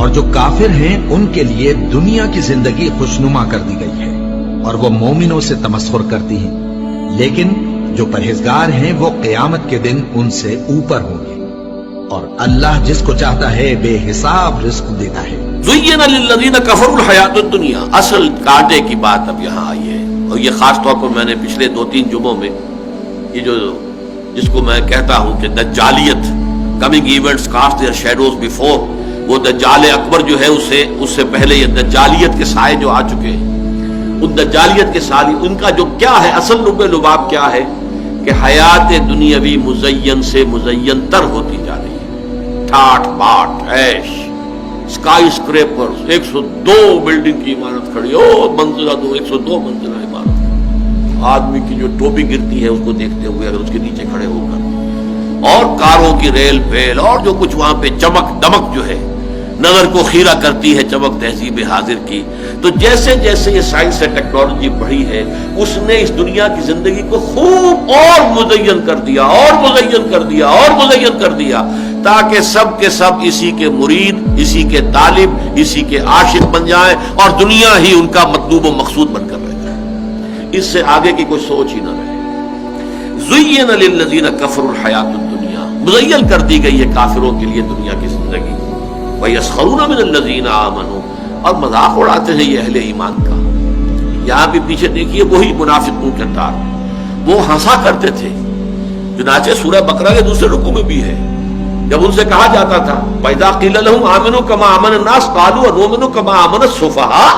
اور جو کافر ہیں ان کے لیے دنیا کی زندگی خوشنما کر دی گئی ہے اور وہ مومنوں سے تمسخر کرتی ہیں، لیکن جو پرہیزگار ہیں وہ قیامت کے دن ان سے اوپر ہوں گے، اور اللہ جس کو چاہتا ہے بے حساب رزق دیتا ہے۔ زین للذین کفروا الحیات الدنیا، اصل کانٹے کی بات اب یہاں آئی ہے، اور یہ خاص طور پر میں نے پچھلے 2-3 جمعوں میں یہ جو جس کو میں کہتا ہوں کہ دجالیت، coming events cast their shadows before, وہ دجال اکبر جو ہے اس سے پہلے یہ دجالیت کے سائے جو آ چکے ہیں، ان دجالیت کے سائے ان کا جو کیا ہے اصل لب لباب کیا ہے کہ حیات دنیاوی مزین سے مزین تر ہوتی جا رہی ہے، ٹھاٹ باٹ عیش، اسکائی اسکریپرز، 102 بلڈنگ کی عمارت کھڑی ہو، منزلہ 102 منزلہ عمارت، آدمی کی جو ٹوپی گرتی ہے اس کو دیکھتے ہوئے اگر اس کے نیچے کھڑے ہو کر، اور کاروں کی ریل پھیل، اور جو کچھ وہاں پہ چمک دمک جو ہے نظر کو خیرہ کرتی ہے، چمک تہذیب حاضر کی۔ تو جیسے جیسے یہ سائنس سے ٹیکنالوجی بڑھی ہے، اس نے اس دنیا کی زندگی کو خوب اور مزین کر دیا، اور مزین کر دیا، اور مزین کر دیا، تاکہ سب کے سب اسی کے مرید، اسی کے طالب، اسی کے عاشق بن جائیں، اور دنیا ہی ان کا مطلوب و مقصود بن کر رہ جائے، اس سے آگے کی کوئی سوچ ہی نہ رہے۔ زین للذین کفروا الحیات الدنیا، مزین کر دی گئی ہے کافروں کے لیے دنیا کی زندگی، وَيَسْخَرُونَ مِنَ الَّذِينَ آمَنُوا، اور مذاق اڑاتے ہیں یہ اہل ایمان کا۔ یہاں بھی پیچھے دیکھیے وہی منافقوں کے کردار، وہ ہنسا کرتے تھے، چنانچہ سورہ بقرہ کے دوسرے رکوع میں بھی ہے، جب ان سے کہا جاتا تھا وَإِذَا قِيلَ لَهُمْ آمِنُوا كَمَا آمَنَ النَّاسُ قَالُوا أَنُؤْمِنُ كَمَا آمَنَ السُّفَهَاءُ،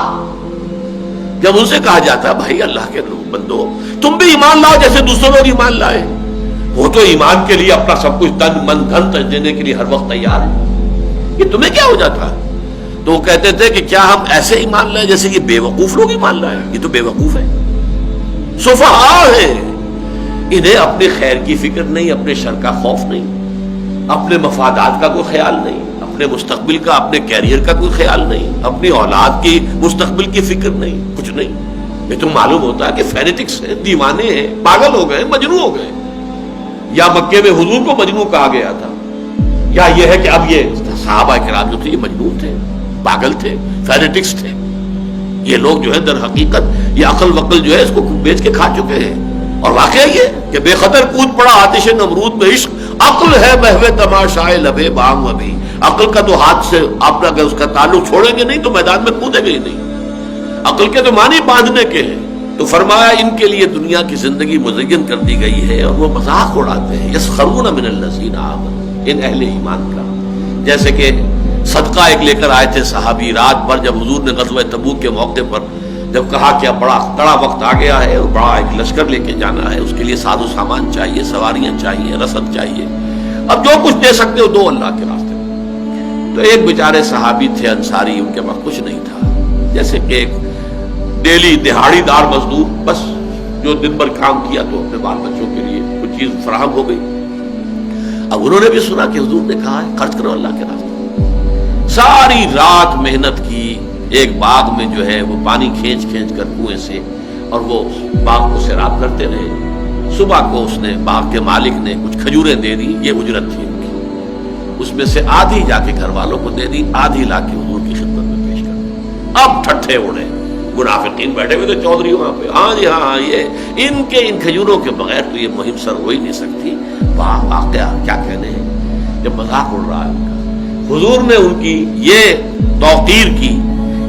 جب ان سے کہا جاتا بھائی اللہ کے بندو تم بھی ایمان لاؤ جیسے دوسرے لوگ ایمان لائے، وہ تو ایمان کے لیے اپنا سب کچھ تن من دھن دینے کے لیے ہر وقت تیار ہے، یہ تمہیں کیا ہو جاتا ہے؟ تو وہ کہتے تھے کہ کیا ہم ایسے ایمان لائیں جیسے یہ بے وقوف لوگ ایمان لائیں؟ یہ تو بے وقوف ہے، سفہاء ہے، انہیں اپنے خیر کی فکر نہیں، اپنے شر کا خوف نہیں، اپنے مفادات کا کوئی خیال نہیں، اپنے مستقبل کا، اپنے کیریئر کا کوئی خیال نہیں، اپنی اولاد کی مستقبل کی فکر نہیں، کچھ نہیں۔ یہ تو معلوم ہوتا ہے کہ فینیٹکس ہیں، دیوانے ہیں، پاگل ہو گئے، مجنون ہو گئے، یا مکے میں حضور کو مجنون کہا گیا تھا، یا یہ ہے کہ اب یہ صحابہ کرام جو تھے یہ مجنون تھے، پاگل تھے، فینیٹکس تھے، یہ لوگ جو ہے در حقیقت یہ عقل وقل جو ہے اس کو بیچ کے کھا چکے ہیں، اور واقعہ یہ کہ بے خطر کود پڑا آتش نمرود میں عشق، عقل ہے محو تماشائے لبے بام ابھی، عقل کا تو ہاتھ سے آپ اگر اس کا تعلق چھوڑیں گے نہیں تو میدان میں کودیں گے ہی نہیں، عقل کے تو معنی باندھنے کے ہیں۔ تو فرمایا ان کے لیے دنیا کی زندگی مزین کر دی گئی ہے، اور وہ مذاق اڑاتے ہیں، یسخرون من الذین آمنوا، ان اہل ایمان کا، جیسے کہ صدقہ ایک لے کر آئے تھے صحابی رات بھر، جب حضور نے غزوہ تبوک کے موقع پر جب کہا کہ اب بڑا کڑا وقت آ گیا ہے اور بڑا ایک لشکر لے کے جانا ہے، اس کے لیے ساز و سامان چاہیے، سواریاں چاہیے، رسد چاہیے، اب جو کچھ دے سکتے ہو دو اللہ کے راستے میں۔ تو ایک بیچارے صحابی تھے انصاری، ان کے پاس کچھ نہیں تھا، جیسے کہ ایک ڈیلی دہاڑی دار مزدور، بس جو دن بھر کام کیا تو اپنے بال بچوں کے لیے کچھ چیز فراہم ہو گئی۔ اب انہوں نے بھی سنا کہ حضور نے کہا ہے خرچ کرو اللہ کے راستے میں، ساری رات محنت کی، ایک باغ میں جو ہے وہ پانی کھینچ کھینچ کر کنویں سے، اور وہ باغ کو سیراب کرتے رہے۔ صبح کو اس نے باغ کے مالک نے کچھ کھجوریں دے دی، یہ اجرت تھی ان کی، اس میں سے آدھی جا کے گھر والوں کو دے دی، آدھی لا کے حضور کی خدمت میں پیش کر دی۔ اب ٹھٹھے اڑے، منافقین بیٹھے ہوئے تو چودھری وہاں پہ، ہاں جی ہاں یہ ان کھجوروں کے بغیر تو یہ مہم سر ہو ہی نہیں سکتی۔ واہ واقعہ کیا کہنے ہیں، جب مذاق اڑ رہا ہے ان کا، حضور نے ان کی یہ توقیر کی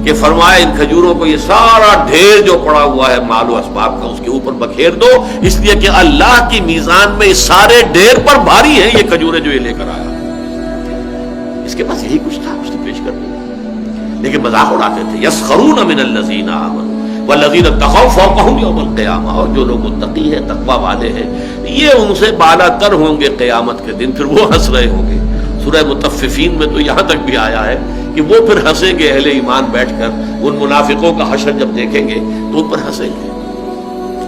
کہ فرمایا ان کھجوروں کو یہ سارا ڈھیر جو پڑا ہوا ہے مال و اسباب کا اس کے اوپر بکھیر دو، اس لیے کہ اللہ کی میزان میں اس سارے ڈھیر پر بھاری ہیں یہ کھجوریں جو یہ لے کر آیا۔ اس کے پاس یہی کچھ تھا، اس نے پیش کر دیا، لیکن مذاق اڑاتے تھے۔ یسخرون من الذین آمنوا والذین اتقوا فوقهم یوم القیامہ، اور جو لوگ متقی ہیں، تقوی والے ہیں، یہ ان سے بالا تر ہوں گے قیامت کے دن، پھر وہ ہنس رہے ہوں گے۔ سورہ مطففین میں تو یہاں تک بھی آیا ہے کہ وہ پھر ہنسیں گے، اہل ایمان بیٹھ کر ان منافقوں کا حشر جب دیکھیں گے تو ان پر ہنسیں گے۔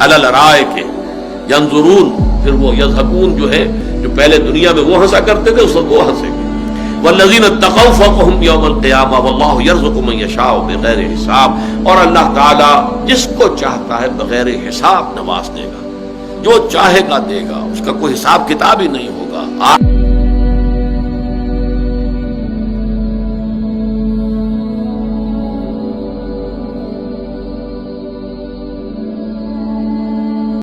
علی الارائک ینظرون، پھر وہ یضحکون جو ہے جو پہلے دنیا میں وہ ہنسا کرتے تھے اس وقت وہ ہنسیں گے۔ والذین اتقوا فوقهم یوم القیامہ واللہ یرزق من یشاء بغیر حساب، اور اللہ تعالی جس کو چاہتا ہے بغیر حساب نواز دے گا، جو چاہے گا دے گا، اس کا کوئی حساب کتاب ہی نہیں ہوگا۔